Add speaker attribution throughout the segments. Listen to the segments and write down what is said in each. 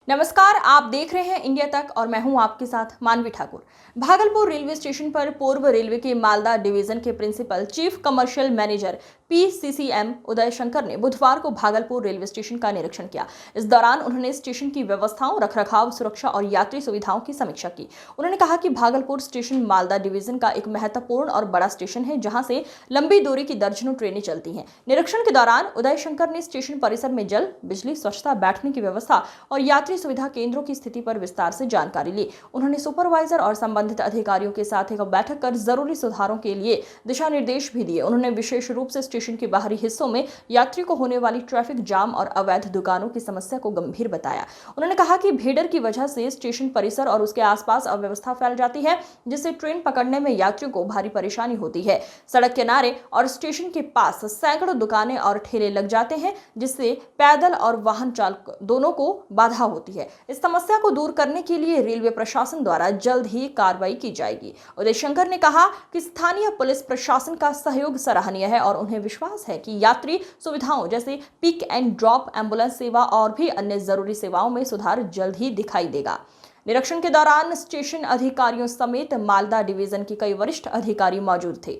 Speaker 1: नमस्कार, आप देख रहे हैं इंडिया तक और मैं हूं आपके साथ मानवी ठाकुर। भागलपुर रेलवे स्टेशन पर पूर्व रेलवे के मालदा डिवीजन के principal chief commercial manager PCCM Uday Shankar ने बुधवार को भागलपुर रेलवे स्टेशन का निरीक्षण किया। इस दौरान उन्होंने स्टेशन की व्यवस्थाओं, रखरखाव, सुरक्षा और यात्री सुविधाओं की समीक्षा की। उन्होंने कहा कि भागलपुर स्टेशन मालदा डिवीजन का एक महत्वपूर्ण और बड़ा स्टेशन है, जहां से लंबी दूरी की दर्जनों ट्रेनें चलती हैं। निरीक्षण के दौरान उदय शंकर ने स्टेशन परिसर में जल, बिजली, स्वच्छता, बैठने की व्यवस्था और यात्री सुविधा केंद्रों की स्थिति पर विस्तार से जानकारी ली। उन्होंने सुपरवाइजर और संबंधित अधिकारियों के साथ एक बैठक कर जरूरी सुधारों के लिए दिशा निर्देश भी दिए। उन्होंने विशेष रूप से स्टेशन के बाहरी हिस्सों में यात्री को होने वाली ट्रैफिक जाम और अवैध दुकानों की समस्या को गंभीर बताया। उन्होंने कहा कि भीड़ की वजह से स्टेशन परिसर और उसके आसपास अव्यवस्था फैल जाती है, जिससे ट्रेन पकड़ने में यात्रियों को भारी परेशानी होती है। सड़क किनारे और स्टेशन के पास सैकड़ों दुकानें और ठेले लग जाते हैं, जिससे पैदल और वाहन चालक दोनों को बाधा होती है। इस समस्या को दूर करने के लिए रेलवे प्रशासन द्वारा जल्द ही कार्रवाई की जाएगी। उदय शंकर ने कहा कि स्थानीय पुलिस प्रशासन का सहयोग सराहनीय है और उन्हें विश्वास है कि यात्री सुविधाओं जैसे पिक एंड ड्रॉप, एम्बुलेंस सेवा और भी अन्य जरूरी सेवाओं में सुधार जल्द ही दिखाई देगा। निरीक्षण के दौरान स्टेशन अधिकारियों समेत मालदा डिवीजन के कई वरिष्ठ अधिकारी मौजूद थे।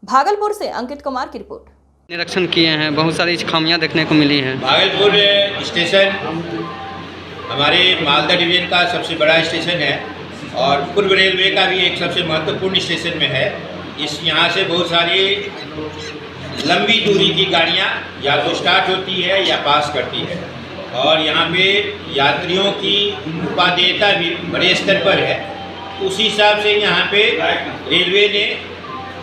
Speaker 1: भागलपुर से अंकित कुमार की रिपोर्ट।
Speaker 2: निरीक्षण किए हैं, बहुत सारी खामियां देखने को मिली हैं।
Speaker 3: भागलपुर स्टेशन हमारे मालदा डिवीजन का सबसे बड़ा स्टेशन है और पूर्व रेलवे का भी एक सबसे महत्वपूर्ण स्टेशन में है। यहाँ से बहुत सारी लंबी दूरी की गाड़ियाँ या तो स्टार्ट होती है या पास करती है और यहाँ पे यात्रियों की उपादेयता भी बड़े स्तर पर है। उस हिसाब से यहाँ पे रेलवे ने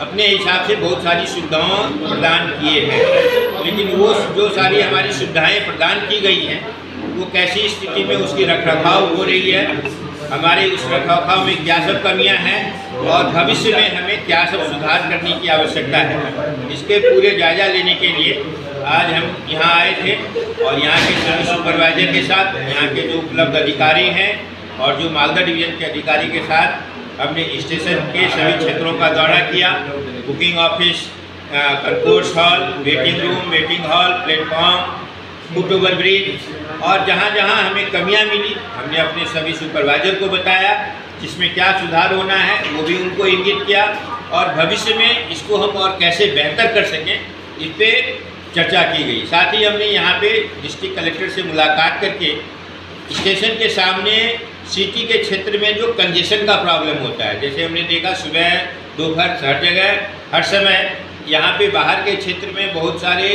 Speaker 3: अपने हिसाब से बहुत सारी सुविधाएं प्रदान किए हैं, लेकिन वो जो सारी हमारी सुविधाएं प्रदान की गई हैं वो कैसी स्थिति में उसकी रखरखाव हो रही है, हमारे उस रखरखाव में क्या सब कमियां हैं और भविष्य में हमें क्या सब सुधार करने की आवश्यकता है, इसके पूरे जायजा लेने के लिए आज हम यहाँ आए थे और यहाँ के सभी सुपरवाइजर के साथ, यहाँ के जो उपलब्ध अधिकारी हैं और जो मालदा डिवीजन के अधिकारी के साथ हमने स्टेशन के सभी क्षेत्रों का दौरा किया। Booking office, concourse hall, waiting room, waiting hall, platform, foot over bridge और जहाँ जहाँ हमें कमियाँ मिली हमने अपने सभी सुपरवाइजर को बताया, जिसमें क्या सुधार होना है वो भी उनको इंगित किया और भविष्य में इसको हम और कैसे बेहतर कर सकें इस पर चर्चा की गई। साथ ही हमने यहाँ पे डिस्ट्रिक्ट कलेक्टर से मुलाकात करके स्टेशन के सामने सिटी के क्षेत्र में जो कंजेशन का प्रॉब्लम होता है, जैसे हमने देखा सुबह दोपहर हर जगह हर समय यहाँ पे बाहर के क्षेत्र में बहुत सारे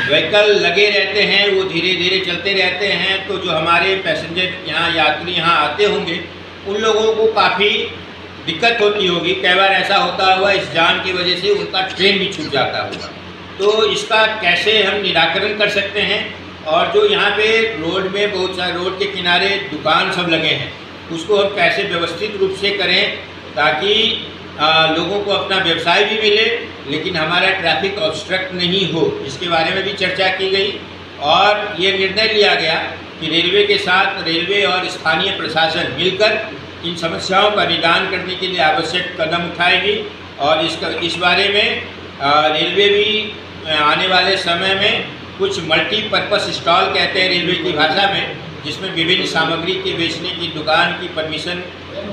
Speaker 3: व्हीकल लगे रहते हैं, वो धीरे धीरे चलते रहते हैं, तो जो हमारे पैसेंजर यहाँ यात्री यहाँ आते होंगे उन लोगों को काफ़ी दिक्कत होती होगी। कई बार ऐसा होता हुआ इस जाम की वजह से उनका ट्रेन भी छूट जाता होगा। तो इसका कैसे हम निराकरण कर सकते हैं और जो यहाँ पे रोड में बहुत सारे रोड के किनारे दुकान सब लगे हैं उसको हम कैसे व्यवस्थित रूप से करें ताकि लोगों को अपना व्यवसाय भी मिले लेकिन हमारा ट्रैफिक ऑब्स्ट्रक्ट नहीं हो, इसके बारे में भी चर्चा की गई और ये निर्णय लिया गया कि रेलवे के साथ रेलवे और स्थानीय प्रशासन मिलकर इन समस्याओं का निदान करने के लिए आवश्यक कदम उठाएगी और इस बारे में रेलवे भी आने वाले समय में कुछ मल्टीपर्पस स्टॉल कहते हैं रेलवे की भाषा में, जिसमें विभिन्न सामग्री के बेचने की दुकान की परमिशन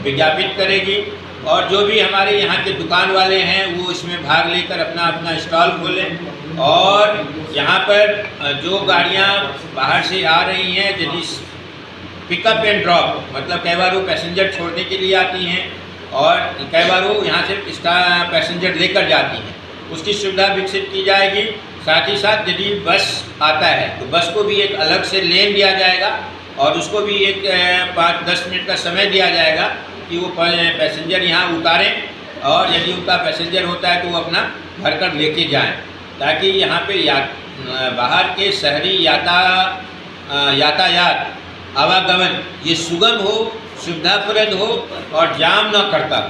Speaker 3: विज्ञापित करेगी और जो भी हमारे यहाँ के दुकान वाले हैं वो इसमें भाग लेकर अपना अपना स्टॉल खोलें और यहाँ पर जो गाड़ियाँ बाहर से आ रही हैं यदि पिकअप एंड ड्रॉप मतलब कई बार वो पैसेंजर छोड़ने के लिए आती हैं और कई बार वो यहाँ से इसका पैसेंजर लेकर जाती हैं, उसकी सुविधा विकसित की जाएगी। साथ ही साथ यदि बस आता है तो बस को भी एक अलग से लेन दिया जाएगा और उसको भी एक 5-10 मिनट का समय दिया जाएगा कि वो पैसेंजर यहाँ उतारें और यदि उनका पैसेंजर होता है तो वो अपना भर कर लेके जाएँ, ताकि यहाँ पे बाहर के शहरी यातायात आवागमन ये सुगम हो, सुविधाप्रद हो और जाम न करता हो।